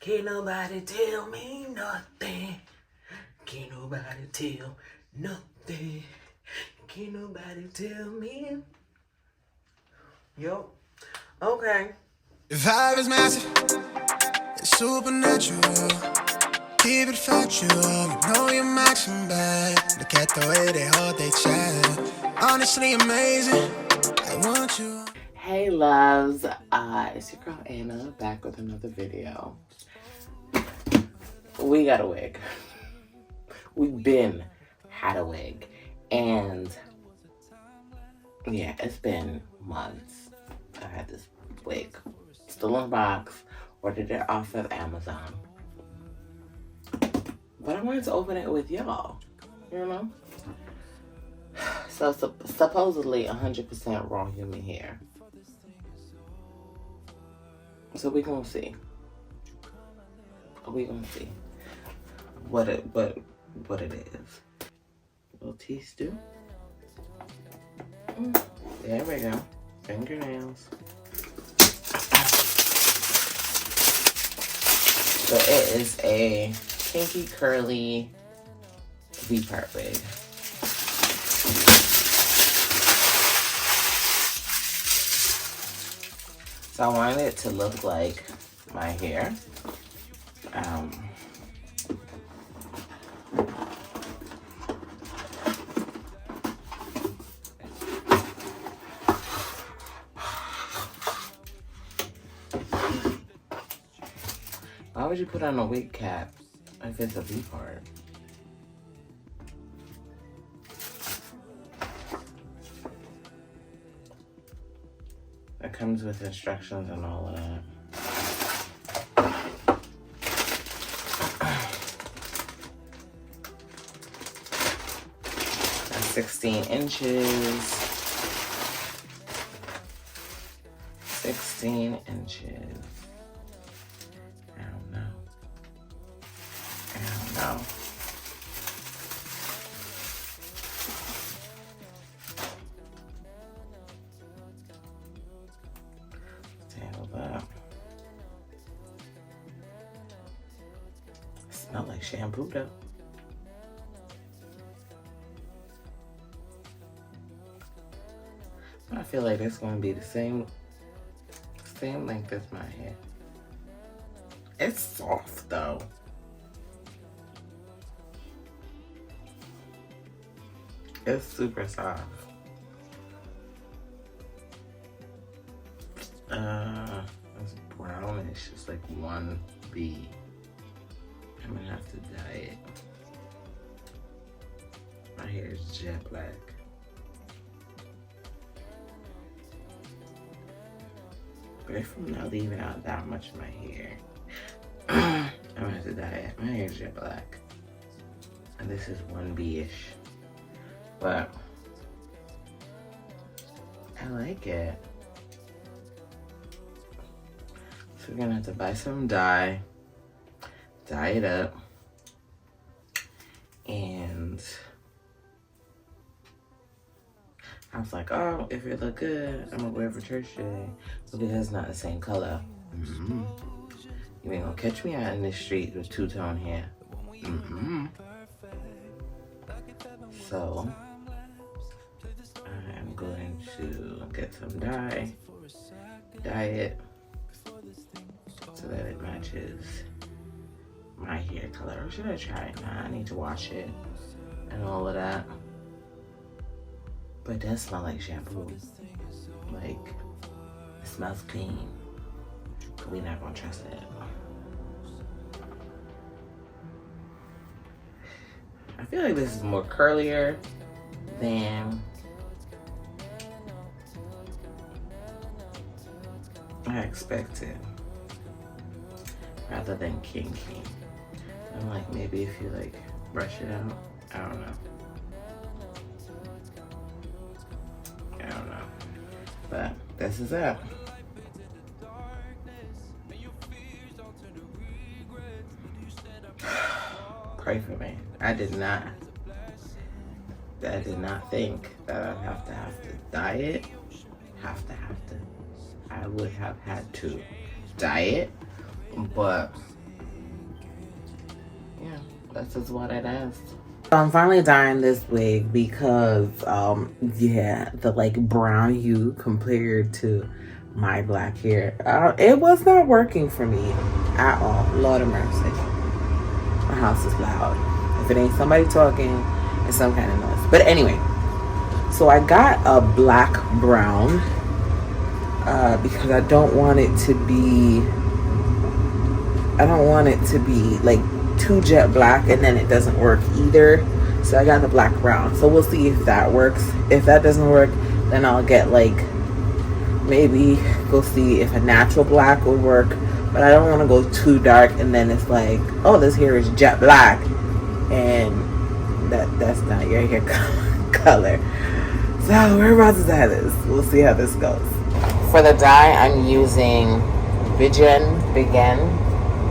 Can't nobody tell me nothing. Can't nobody tell nothing. Can't nobody tell me. Yo. Okay. Your vibe is massive. It's supernatural. Keep it factual. You know you're maxing back. Look at the way they hold their chat. Honestly amazing. I want you. Hey loves, it's your girl Anna back with another video. We got a wig. We've been had a wig, and yeah, it's been months. I had this wig, still in the box. Ordered it off of Amazon, but I wanted to open it with y'all. You know, so supposedly 100% raw human hair. So we gonna see. We gonna see what it is. Little teaspoon. There we go. Fingernails. So it is a kinky curly V-part wig. So I wanted it to look like my hair. Why would you put on a wig cap if it's a V-part? It comes with instructions and all of that. That's 16 inches. 16 inches. I don't know. Smell like shampoo though. I feel like it's gonna be the same length as my hair. It's soft though. It's super soft. It's brownish. It's like 1B. I'm gonna have to dye it. My hair is jet black. But if I'm not leaving out that much of my hair, I'm gonna have to dye it. My hair is jet black. And this is 1B-ish. But I like it. So we're gonna have to buy some dye it up, and I was like, oh, if it look good, I'm gonna wear it for church today, but because it's not the same color. You ain't gonna catch me out in the street with two-tone hair. So I'm going to get some dye it so that it matches my hair color. Or should I try it? Nah, I need to wash it and all of that. But it does smell like shampoo. Like, it smells clean. But we're not gonna trust it. I feel like this is more curlier than I expected, rather than kinky. I'm like, maybe if you like brush it out, I don't know. But this is it. Pray for me. I did not think that I'd have to dye it. I would have had to dye it, but this is what it is. So I'm finally dyeing this wig because, yeah, the like brown hue compared to my black hair, it was not working for me at all. Lord of mercy. My house is loud. If it ain't somebody talking, it's some kind of noise. But anyway, so I got a black brown because I don't want it to be like too jet black and then it doesn't work either. So I got the black brown. So we'll see if that works. If that doesn't work, then I'll get like, maybe go see if a natural black will work. But I don't want to go too dark and then it's like, oh, this hair is jet black and that's not your hair color. So we're about to dye this. We'll see how this goes. For the dye, I'm using Begin,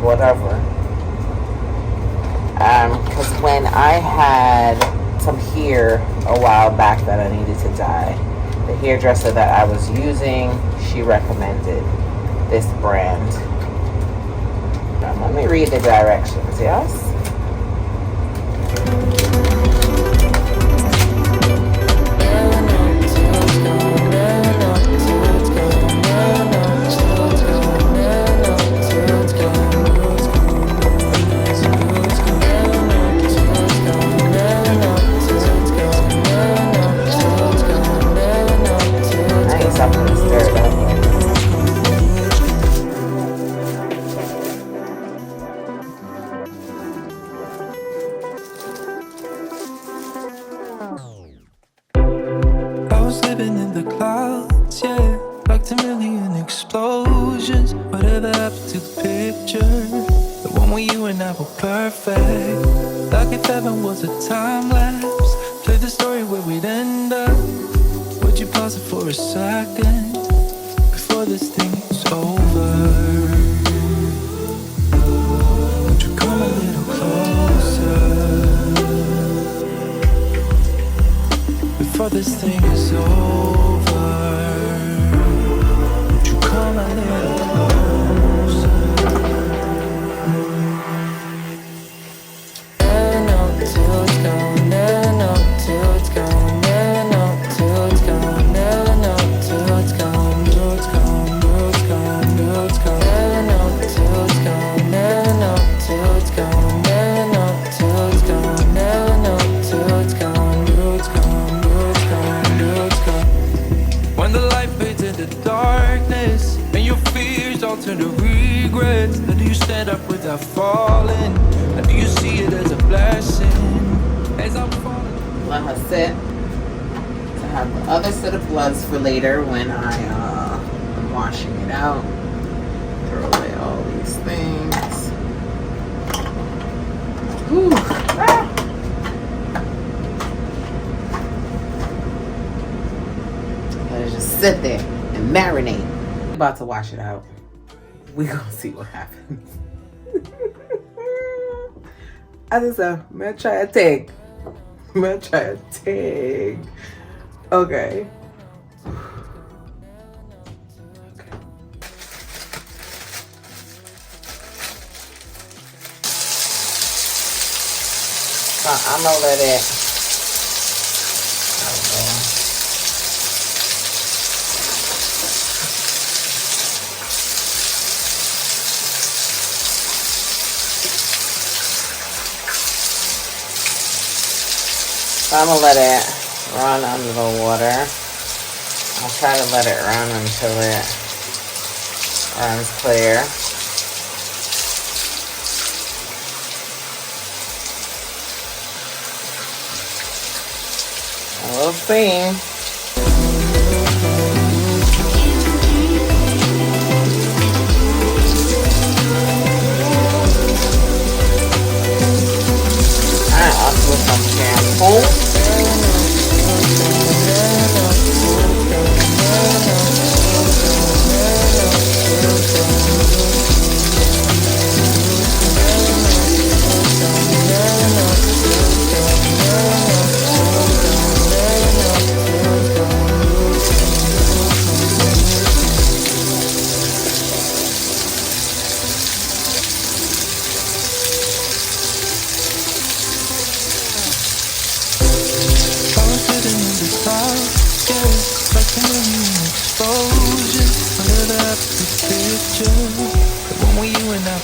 whatever. Because when I had some hair a while back that I needed to dye, the hairdresser that I was using, she recommended this brand. Let me read the directions, yes? Let her sit to have the other set of gloves for later when I'm washing it out. Throw away all these things. Whew. Ah. Let it just sit there and marinate. I'm about to wash it out. We gonna see what happens. I just said, I'm gonna try a take. I'm gonna try a take. Okay. So I'm gonna let it. I'm gonna let it run under the water. I'll try to let it run until it runs clear. And we'll see. I'll put some shampoo.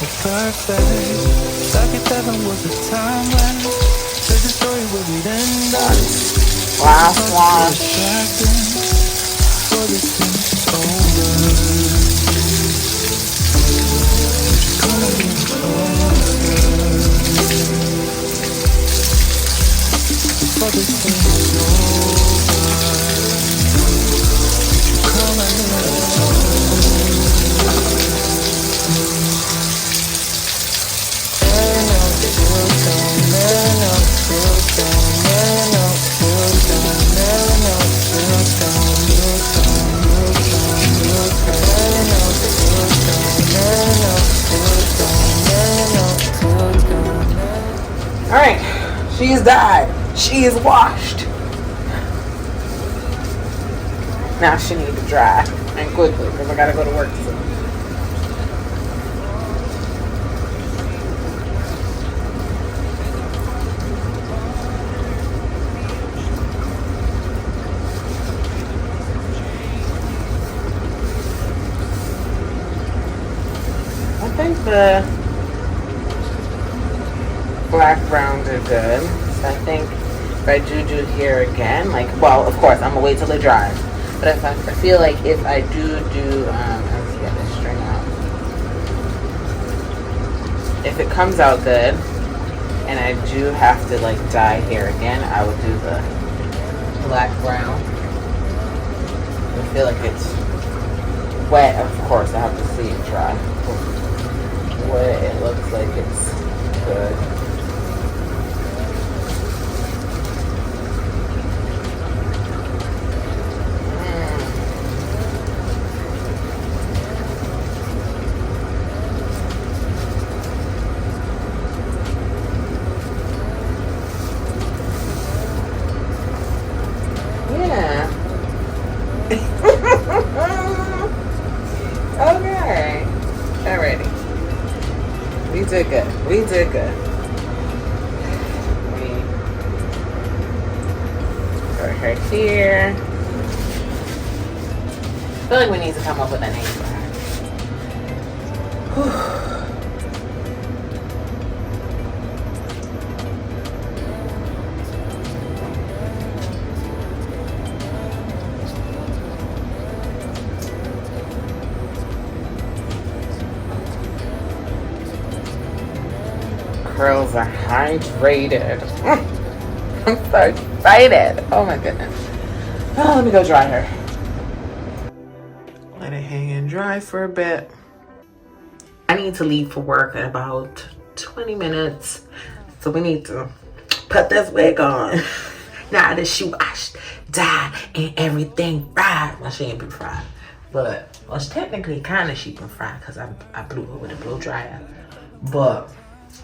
were perfect. Like if heaven was a time when there's a story where we'd end up. Last one. For this thing's over. Come a little closer. Before this thing's over. Come a little Alright, she's dyed. She is washed. Now she needs to dry and quickly because I gotta go to work soon. I think the black browns are good. So I think if I do hair again, like, well, of course, I'm gonna wait till it dries. But if I feel like if I do, let's get this string out. If it comes out good, and I do have to like dye hair again, I will do the black brown. I feel like it's wet, of course, I have to see it dry. Wet, it looks like it's good. Okay. Alrighty. We did good. We did good. We put her here. I feel like we need to come up with a name for her. Girls are hydrated. I'm so excited. Oh my goodness. Oh, let me go dry her. Let it hang and dry for a bit. I need to leave for work in about 20 minutes. So we need to put this wig on. Now that she washed, dyed, and everything fried. Well, she ain't been fried. But, well, technically kind of she been fried because I blew her with a blow dryer. But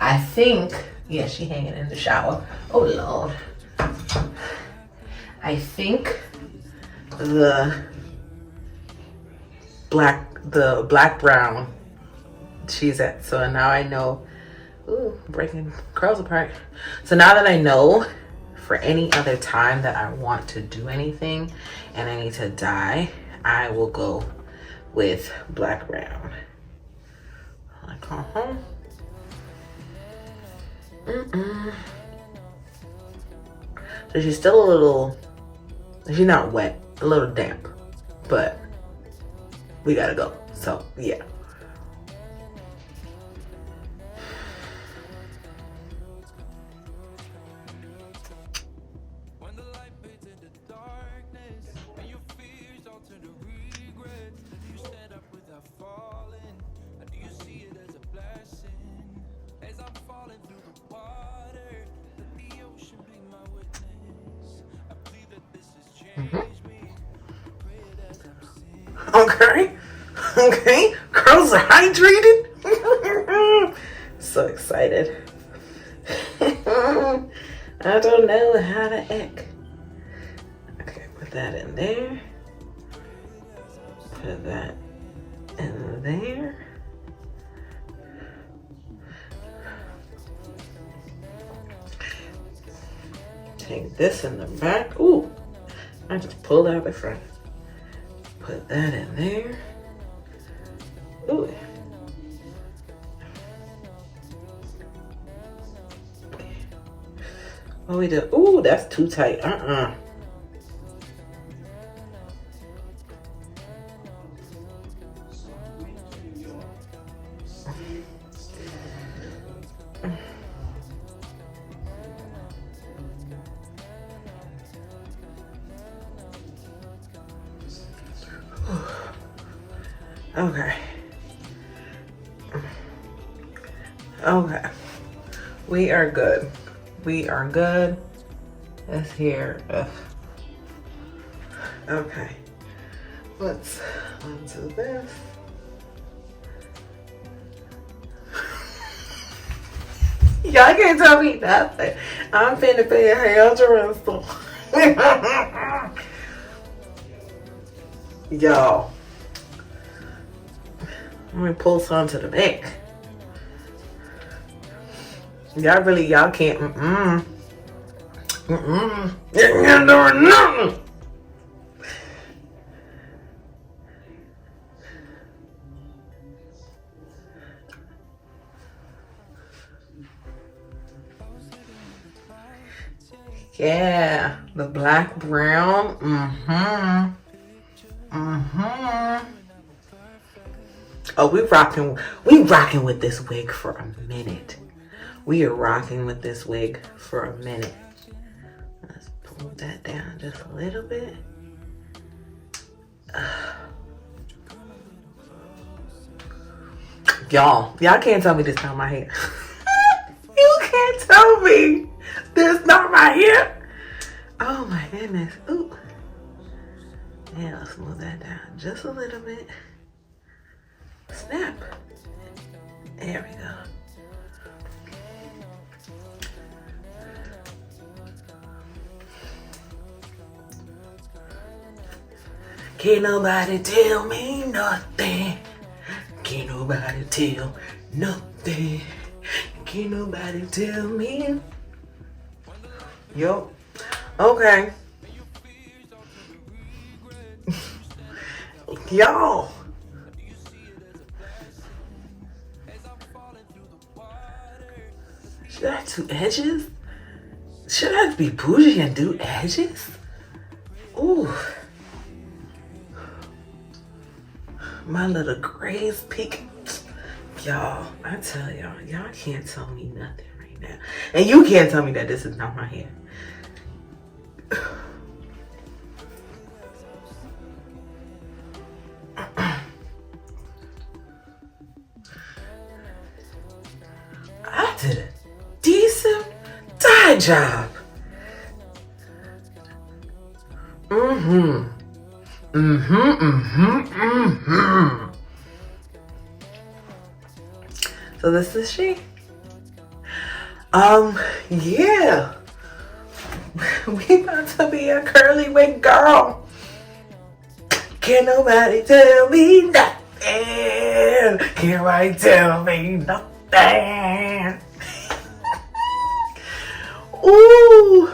I think, yeah, she hanging in the shower. Oh Lord. I think the black brown she's at. So now I know, ooh, breaking curls apart. So now that I know for any other time that I want to do anything and I need to dye, I will go with black brown. Like, So she's still a little, she's not wet, a little damp, but we gotta go. So yeah. Okay, girls are hydrated. So excited. I don't know how to act. Okay, put that in there. Put that in there. Take this in the back. Ooh, I just pulled out the front. Put that in there. Ooh. What we do? Ooh, that's too tight. Okay. Okay. We are good. We are good. That's here. Okay. Let's do this. Y'all can't tell me nothing. I'm finna pay a hairdresser. Y'all. Let me pull some to the back. Y'all can't, You can't do nothing. Yeah, the black brown, Oh, we rocking with this wig for a minute. We are rocking with this wig for a minute. Let's pull that down just a little bit. Y'all can't tell me this not my hair. You can't tell me this not my hair. Oh my goodness. Ooh. Yeah, let's move that down just a little bit. Snap. There we go. Can't nobody tell me nothing. Can't nobody tell nothing. Can't nobody tell me. Yo. Okay. Y'all. Should I do edges? Should I be bougie and do edges? Ooh. My little grays peak. Y'all, I tell y'all can't tell me nothing right now. And you can't tell me that this is not my hair. I did a decent dye job. So this is she. Yeah. We about to be a curly wig girl. Can't nobody tell me nothing. Can't nobody tell me nothing. Ooh.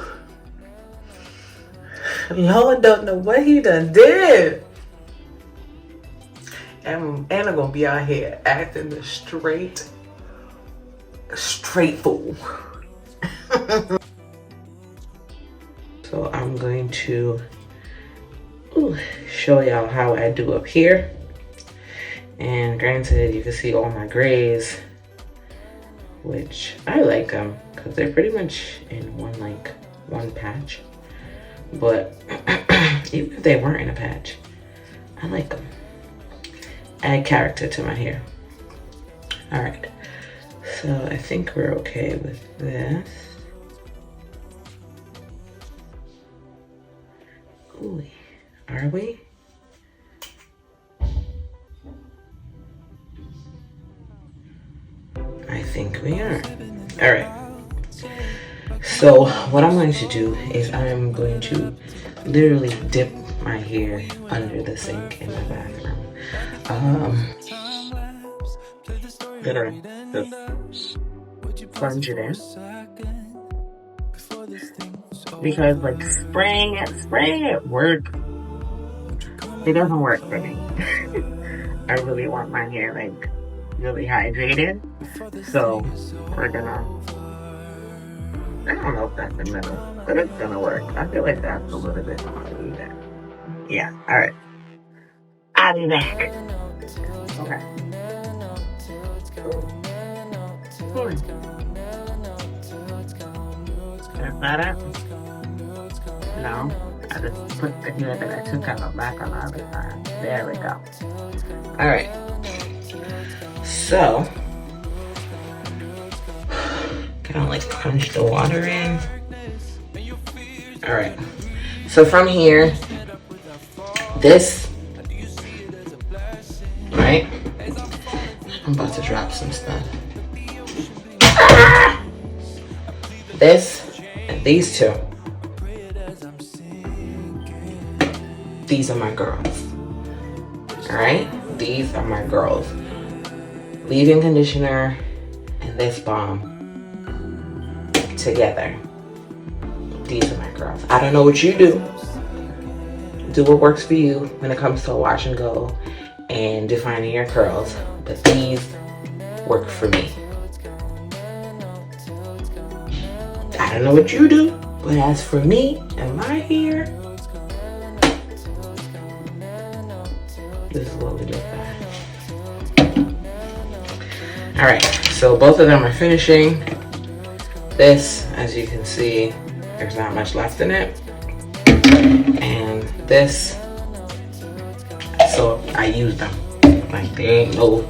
Lord don't know what he done did. And I'm gonna be out here acting the straight fool. So I'm going to show y'all how I do up here. And granted, you can see all my grays, which I like them because they're pretty much in one patch. But even if they weren't in a patch, I like them. Add character to my hair. All right, so I think we're okay with this. Ooh, are we? I think we are. All right. So what I'm going to do is I'm going to literally dip my hair under the sink in the bathroom. Gonna just plunge it in because like spraying it works. It doesn't work for me. I really want my hair like really hydrated, so we're gonna I don't know if that's the middle, but it's gonna work. I feel like that's a little bit more. Yeah, alright. I'll be back. Okay. Is that it? No. I just put the hair that I took out back on the other side. There we go. Alright. So, kind of like punch the water in. Alright. So from here, this, right? I'm about to drop some stuff. This and these two. These are my girls. Alright? These are my girls. Leave-in conditioner and this balm together. These are my girls. I don't know what you do. Do what works for you when it comes to a wash and go and defining your curls. But these work for me. I don't know what you do, but as for me and my hair, this is what we look like. Alright, so both of them are finishing. This, as you can see, there's not much left in it. And this, so I use them. Like there ain't no,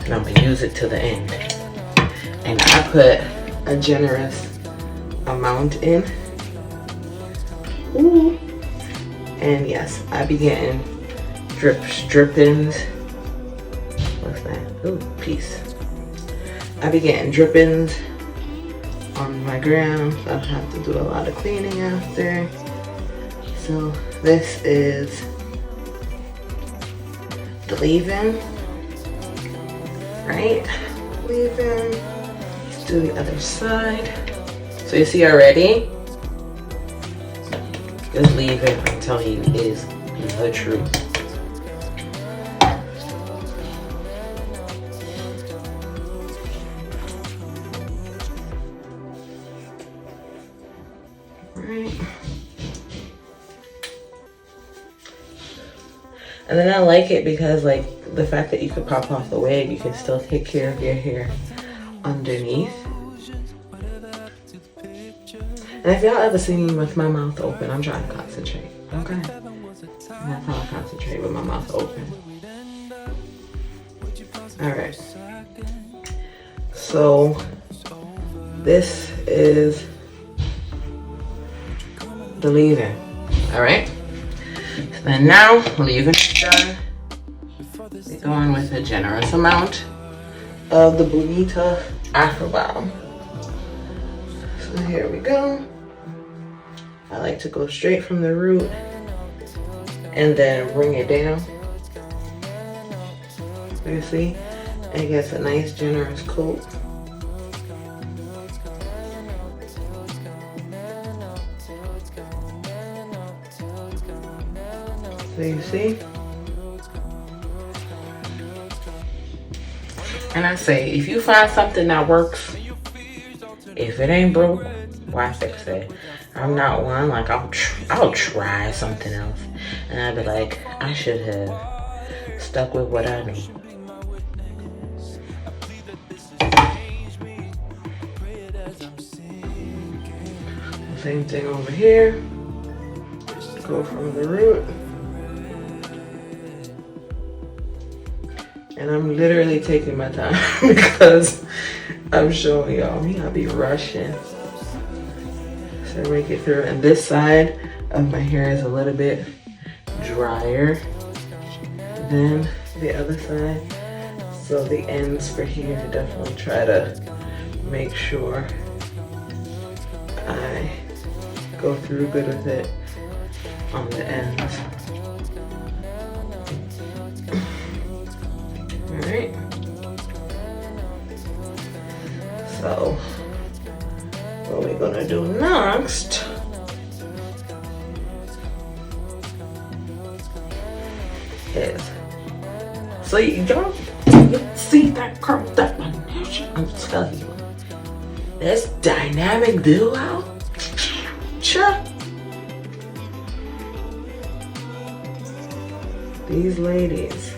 and I'm gonna use it to the end. And I put a generous amount in. Ooh. And yes, I be getting drippings. What's that? Ooh, peace. I be getting drippings on my ground, so I have to do a lot of cleaning after. So this is the leave-in, right? Leave-in. Let's do the other side. So you see already, this leave-in, I'm telling you, is the truth. Right. And then I like it because, like, the fact that you could pop off the wig, you can still take care of your hair underneath. And if y'all ever see me with my mouth open, I'm trying to concentrate, okay? And that's how I concentrate, with my mouth open. Alright. So, this is the leave-in, alright? So then now, leave-in is done. We're going with a generous amount of the Bonita Afro Balm. So here we go. I like to go straight from the root and then bring it down. So you see, it gets a nice generous coat. So you see? And I say, if you find something that works, if it ain't broke, why fix it? I'm not one, like, I'll try something else. And I'll be like, I should have stuck with what I knew. Same thing over here. Go from the root. And I'm literally taking my time because I'm showing y'all me, I'll be rushing. So make it through. And this side of my hair is a little bit drier than the other side. So the ends for here, definitely try to make sure I go through good with it on the ends. Alright. So what we're gonna do next is, so y'all see that curl, that I'm telling you, This dynamic duo. Sure. These ladies.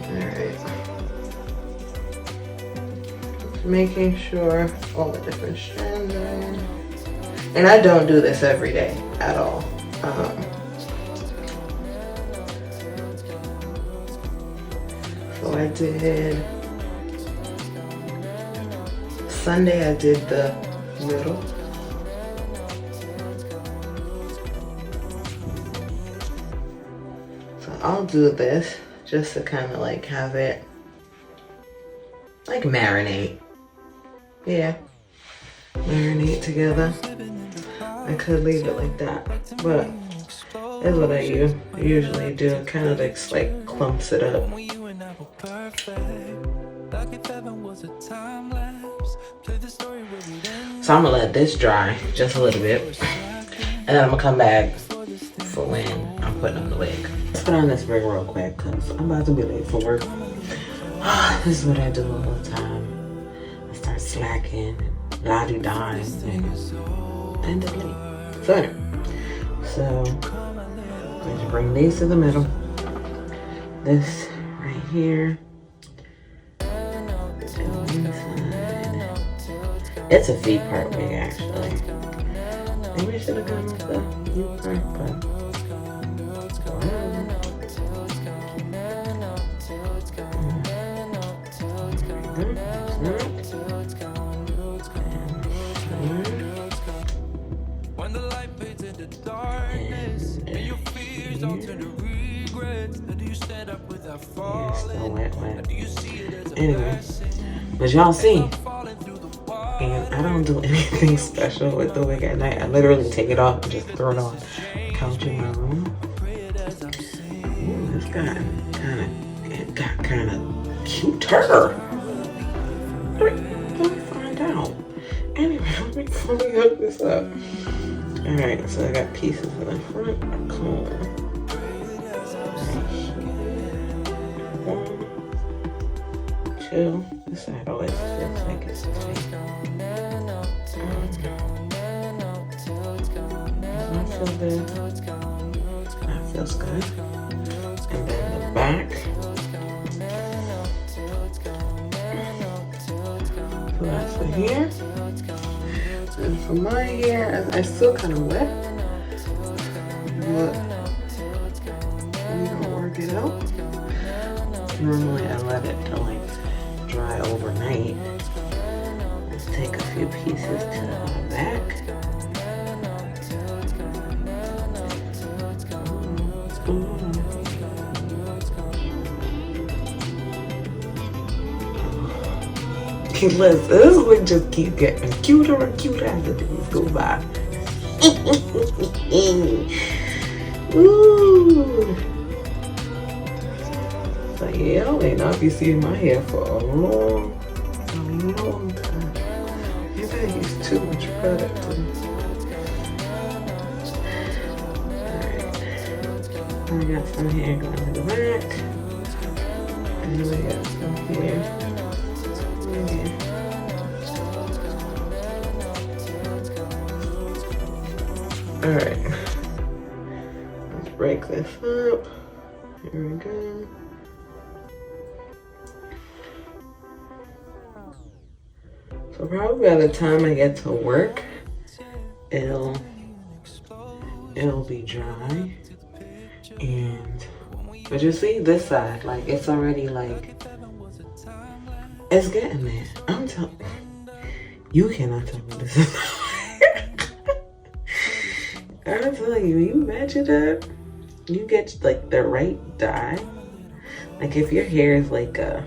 Alright. Making sure all the different strands are in. And I don't do this every day at all. So I did Sunday, I did the middle. So I'll do this just to kind of like have it like marinate. Yeah, marinate together. I could leave it like that, but that's what I usually do. It kind of like clumps it up. So I'm gonna let this dry just a little bit, and then I'm gonna come back for when I'm putting on the wig. Let's put on this wig real quick because I'm about to be late for work. This is what I do all the time. I start slacking and la-di-dying and end up late. So anyway, I'm going to bring these to the middle. This right here. It's a feet part wig actually. Maybe I should have gone with the U part, but when the light fades into darkness and your fears don't turn to regrets, do you stand up without falling? Do you see it as a blessing? But y'all see, and I don't do anything special with the wig at night. I literally take it off and just throw it on the couch in my room. Ooh, it's got kind of cuter. Let me find out. Anyway, let me hook this up. Alright, so I got pieces in the front comb. One, two. This side always feels like it's tight. That feels good. That feels good. And then the back. So that's the hair. And for my hair, I still kind of wet, but we don't work it out. Normally I let it to like dry overnight. Let's take a few pieces to the back. Listen, this wig just keep getting cuter and cuter as the days go by. Ooh. So yeah, I may not be seeing my hair for a long time. Maybe I used too much product. Alright. I got some hair going to the back. And we got some hair. Alright, let's break this up. Here we go. So probably by the time I get to work, it'll be dry. But you see this side, like it's already like, it's getting there. I'm telling you, cannot tell me this is not. I'm telling you, you imagine that? You get like the right dye. Like if your hair is like a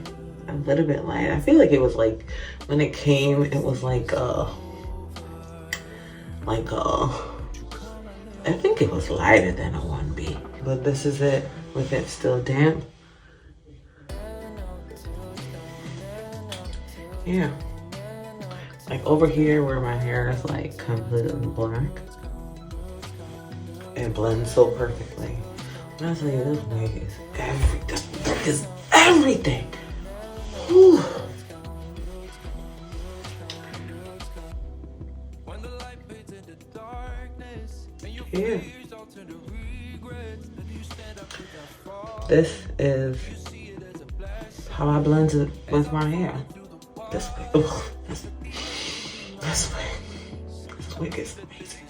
little bit light. I feel like it was like, when it came, it was like I think it was lighter than a 1B. But this is it, with it still damp. Yeah. Like over here where my hair is like completely black. It blends so perfectly. I'll tell you, this wig is everything. It is everything. Whew. Yeah. This is how I blend it with my hair. This wig. Ugh. This wig. This wig is amazing.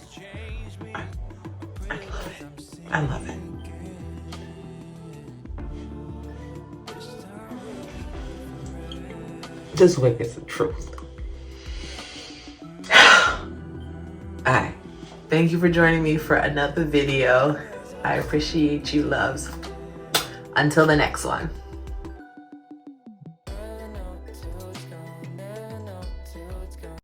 I love it. I love it. This wig is the truth. Alright. Thank you for joining me for another video. I appreciate you, loves. Until the next one.